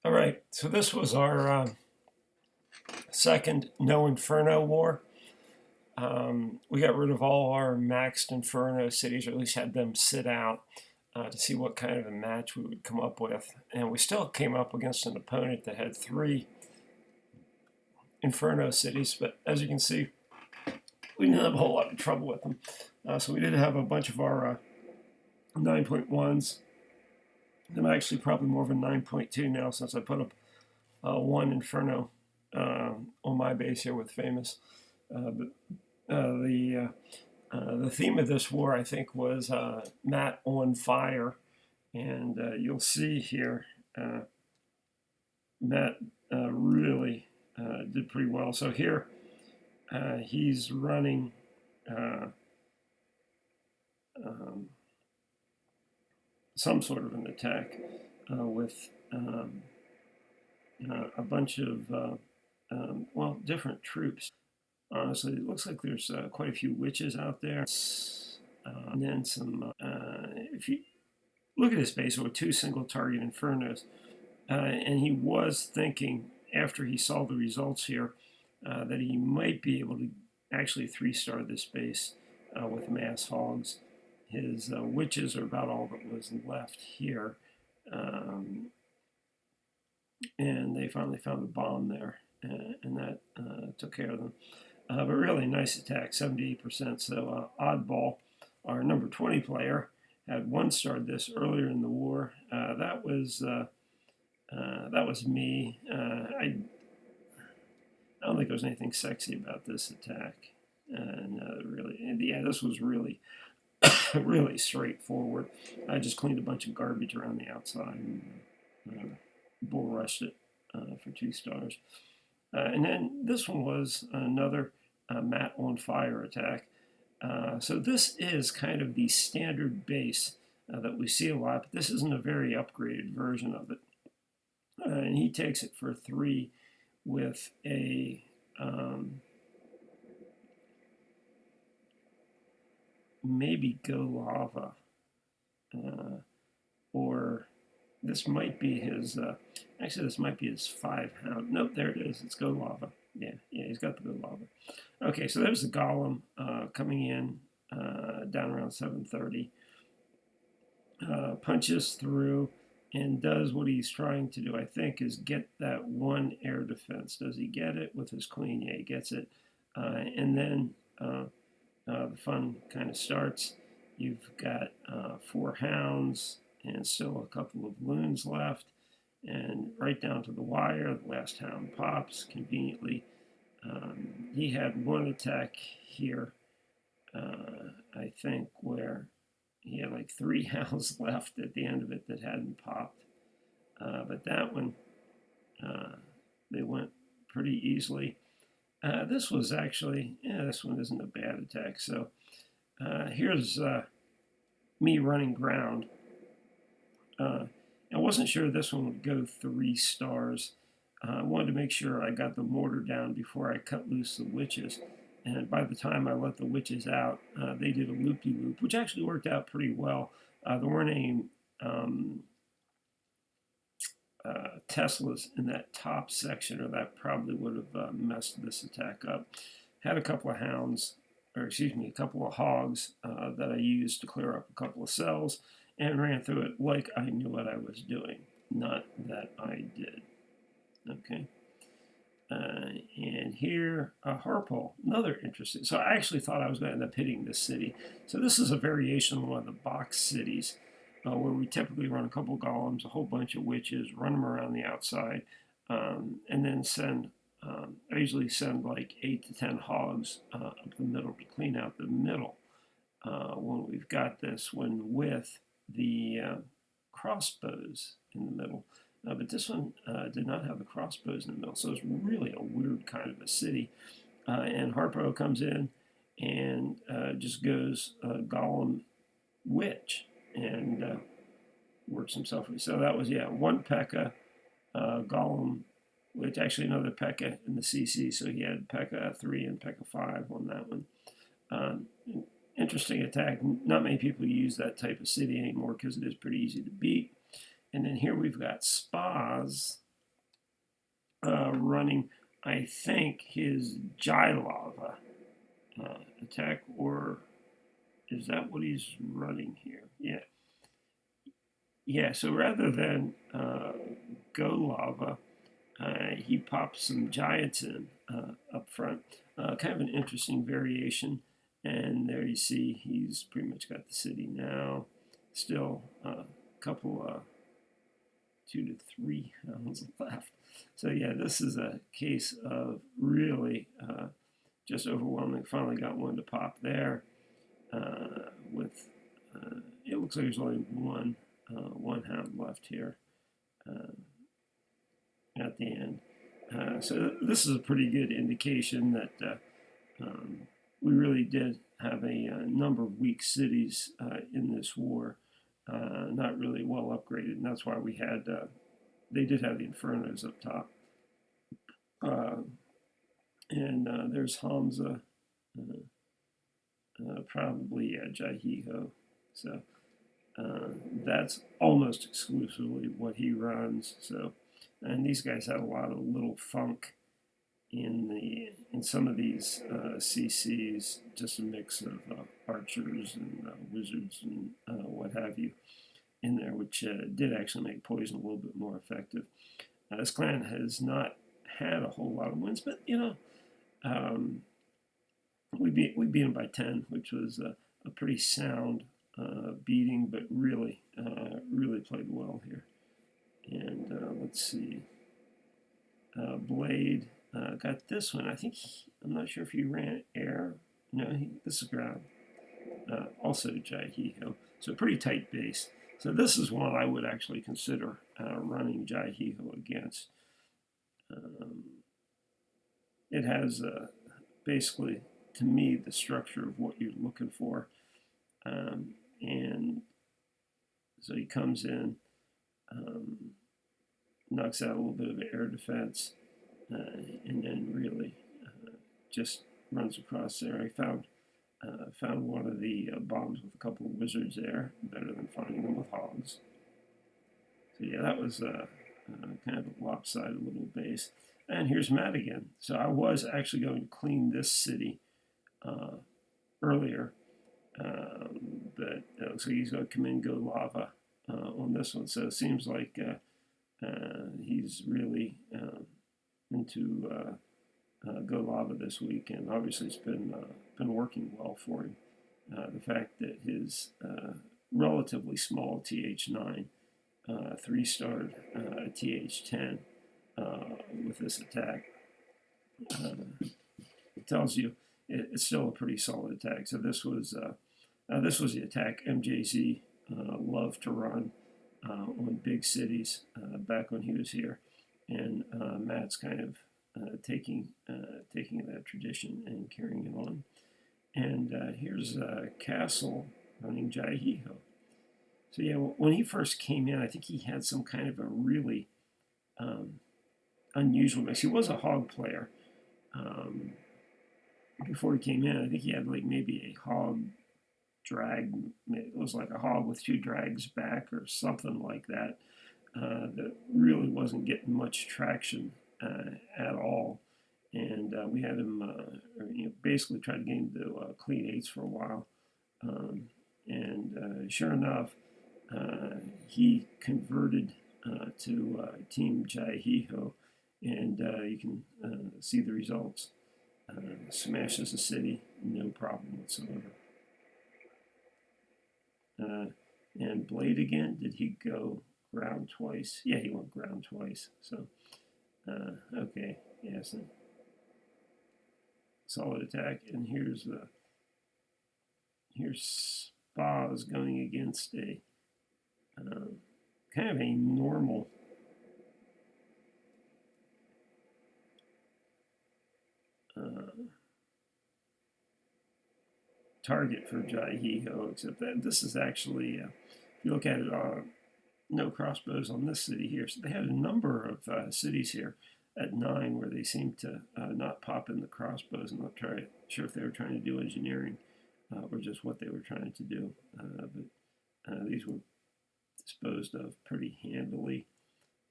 All right, so this was our second No Inferno war. We got rid of all our maxed Inferno cities, or at least had them sit out to see what kind of a match we would come up with. And we still came up against an opponent that had 3 Inferno cities, but as you can see, we didn't have a whole lot of trouble with them. So we did have a bunch of our 9.1s. I'm actually probably more of a 9.2 now since I put up 1 Inferno on my base here with Famous. But the theme of this war, I think, was Matt on fire, and you'll see here Matt really did pretty well. So here he's running some sort of an attack with a bunch of different troops. Honestly, it looks like there's quite a few witches out there. And then some, if you look at his base, with 2 single target Infernos. And he was thinking, after he saw the results here, that he might be able to actually 3-star this base with mass hogs. His witches are about all that was left here. And they finally found a bomb there, and that took care of them. But really nice attack, 78%. So Oddball, our number 20 player, had 1-starred this earlier in the war. That was me. I don't think there was anything sexy about this attack. And this was really, really straightforward. I just cleaned a bunch of garbage around the outside and bull rushed it for 2 stars. And then this one was another Matt on fire attack. So this is kind of the standard base that we see a lot, but this isn't a very upgraded version of it. And he takes it for 3 with a maybe Go Lava, or this might be his, actually this might be his 5 hound. Nope, there it is, it's Go Lava. Yeah, he's got the Go Lava. Okay, so there's the Golem coming in down around 7:30. Punches through and does what he's trying to do, I think, is get that 1 air defense. Does he get it with his queen? Yeah, he gets it. And then the fun kind of starts. You've got 4 hounds and still a couple of loons left. And right down to the wire, the last hound pops conveniently. He had 1 attack here, I think, where he had like 3 hounds left at the end of it that hadn't popped. But that one, they went pretty easily. This was actually, this one isn't a bad attack. So here's me running ground. I wasn't sure this one would go 3 stars. I wanted to make sure I got the mortar down before I cut loose the witches. And by the time I let the witches out, they did a loop-de-loop, which actually worked out pretty well. There weren't any Teslas in that top section, or that probably would have messed this attack up. Had a couple of hounds, or excuse me, a couple of hogs that I used to clear up a couple of cells, and ran through it like I knew what I was doing, not that I did. Okay. And here, Harpole, another interesting. So I actually thought I was going to end up hitting this city. So this is a variation of one of the box cities, where we typically run a couple golems, a whole bunch of witches, run them around the outside, and then send, I usually send like 8 to 10 hogs up the middle to clean out the middle when we've got this one with the crossbows in the middle. But this one did not have the crossbows in the middle, so it's really a weird kind of a city. And Harpo comes in and just goes Golem Witch and works himself. So that was, 1 P.E.K.K.A. Golem, which actually another P.E.K.K.A. in the CC, so he had P.E.K.K.A. 3 and P.E.K.K.A. 5 on that one. Interesting attack. Not many people use that type of city anymore because it is pretty easy to beat. And then here we've got Spas running, I think, his Jylava attack, or is that what he's running here? Yeah. Yeah, so rather than Go Lava, he pops some giants in up front. Kind of an interesting variation. And there you see he's pretty much got the city now. Still a couple, 2 to 3 hounds left. So yeah, this is a case of really just overwhelming. Finally got one to pop there. With it looks like there's only one hound left here at the end. So this is a pretty good indication that we really did have a number of weak cities in this war, not really well upgraded, and that's why we had they did have the Infernos up top. And there's Hamza, probably Jaihiho. So that's almost exclusively what he runs. So, and these guys had a lot of little funk in some of these CCs, just a mix of archers and wizards and what have you in there, which did actually make poison a little bit more effective. This clan has not had a whole lot of wins, but we beat them by 10, which was a pretty sound beating, but really played well here. And let's see, Blade got this one. I think I'm not sure if he ran air. No, this is ground. Also Jaihiho. So pretty tight base. So this is one I would actually consider running Jaihiho against. It has basically, to me, the structure of what you're looking for. And so he comes in, knocks out a little bit of air defense, and then really just runs across there. I found one of the bombs with a couple of wizards there, better than finding them with hogs. So yeah, that was kind of a lopsided little base. And here's Matt again. So I was actually going to clean this city earlier, but it looks like he's going to come in and go lava on this one. So it seems like he's really into go lava this week, and obviously it's been working well for him. The fact that his relatively small TH9 3-starred TH10 with this attack it tells you it's still a pretty solid attack. So this was the attack MJZ loved to run on big cities back when he was here, and Matt's kind of taking that tradition and carrying it on. And here's Castle running Jaihiho. So yeah, when he first came in, I think he had some kind of a really unusual mix. He was a hog player before he came in. I think he had like maybe a hog drag. It was like a hog with 2 drags back or something like that. That really wasn't getting much traction at all. And we had him basically tried to get him to clean 8s for a while. And sure enough, he converted to Team Jaihiho, and you can see the results. Smashes the city, no problem whatsoever. And Blade again, did he go ground twice? Yeah, he went ground twice. So, okay, yeah, so solid attack. And here's Spaz going against a kind of a normal target for Jaihiho, except that this is actually, if you look at it, no crossbows on this city here. So they had a number of cities here at 9 where they seemed to not pop in the crossbows. I'm not sure if they were trying to do engineering or just what they were trying to do. But these were disposed of pretty handily.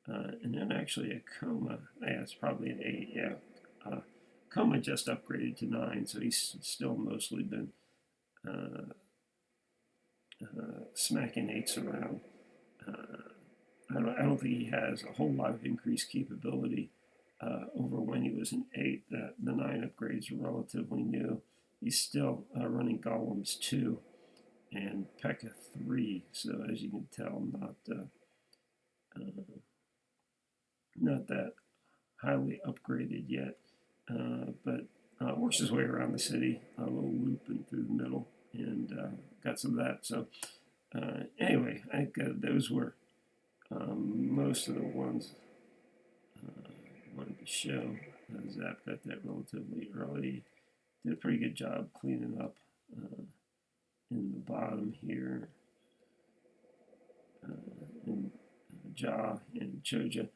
And then actually a Coma, yeah, it's probably an 8, yeah. Coma just upgraded to 9, so he's still mostly been uh, smacking 8s around. I don't think he has a whole lot of increased capability over when he was an 8. The 9 upgrades are relatively new. He's still running Golems 2 and P.E.K.K.A 3, so as you can tell, not that highly upgraded yet, but works his way around the city, a little loop and through the middle, and got some of that. So anyway, I think those were most of the ones I wanted to show. Zap got that relatively early. Did a pretty good job cleaning up in the bottom here. And Ja and Choja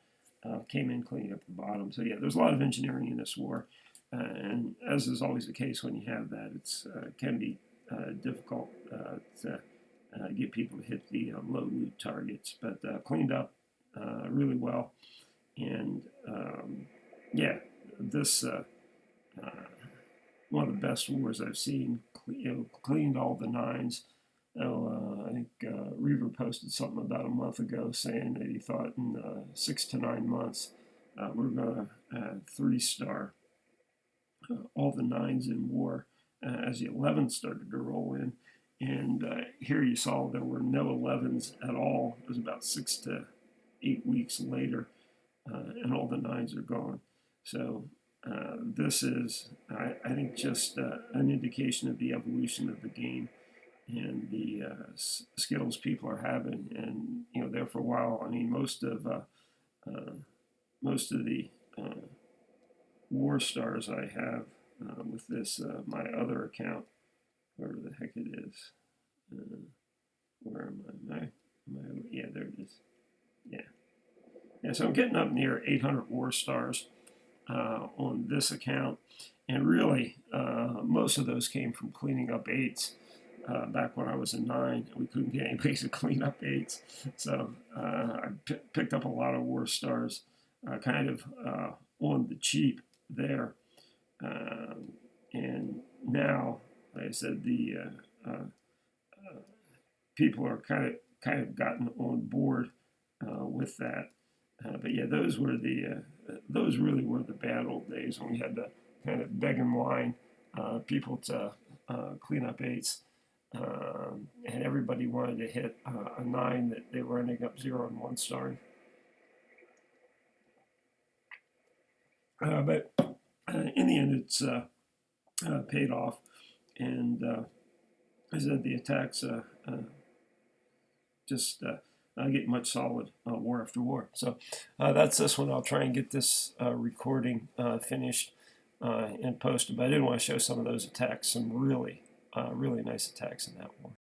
came in cleaning up the bottom. So yeah, there's a lot of engineering in this war, and as is always the case when you have that, it's can be difficult to get people to hit the low loot targets, but cleaned up really well. And yeah, this one of the best wars I've seen. Cleaned all the 9s. I think Reaver posted something about a month ago saying that he thought in 6 to 9 months we're going to 3-star all the 9s in war as the 11s started to roll in. And here you saw there were no 11s at all. It was about 6 to 8 weeks later, and all the 9s are gone. So this is, I think, just an indication of the evolution of the game and the skills people are having. And there for a while, I mean, most of the war stars I have with this my other account, wherever the heck it is. Where am I? Yeah, there it is. Yeah. So I'm getting up near 800 war stars on this account, and really most of those came from cleaning up 8s. Back when I was a 9, we couldn't get anybody to clean up 8s, so I picked up a lot of war stars, kind of on the cheap there. And now, like I said, the people are kind of gotten on board with that. But yeah, those really were the bad old days when we had to kind of beg and whine people to clean up 8s. And everybody wanted to hit a 9 that they were ending up 0 and 1 starring. But in the end, it's paid off. And I said the attacks just get much solid war after war. So that's this one. I'll try and get this recording finished and posted. But I did want to show some of those attacks, some really nice attacks in that war.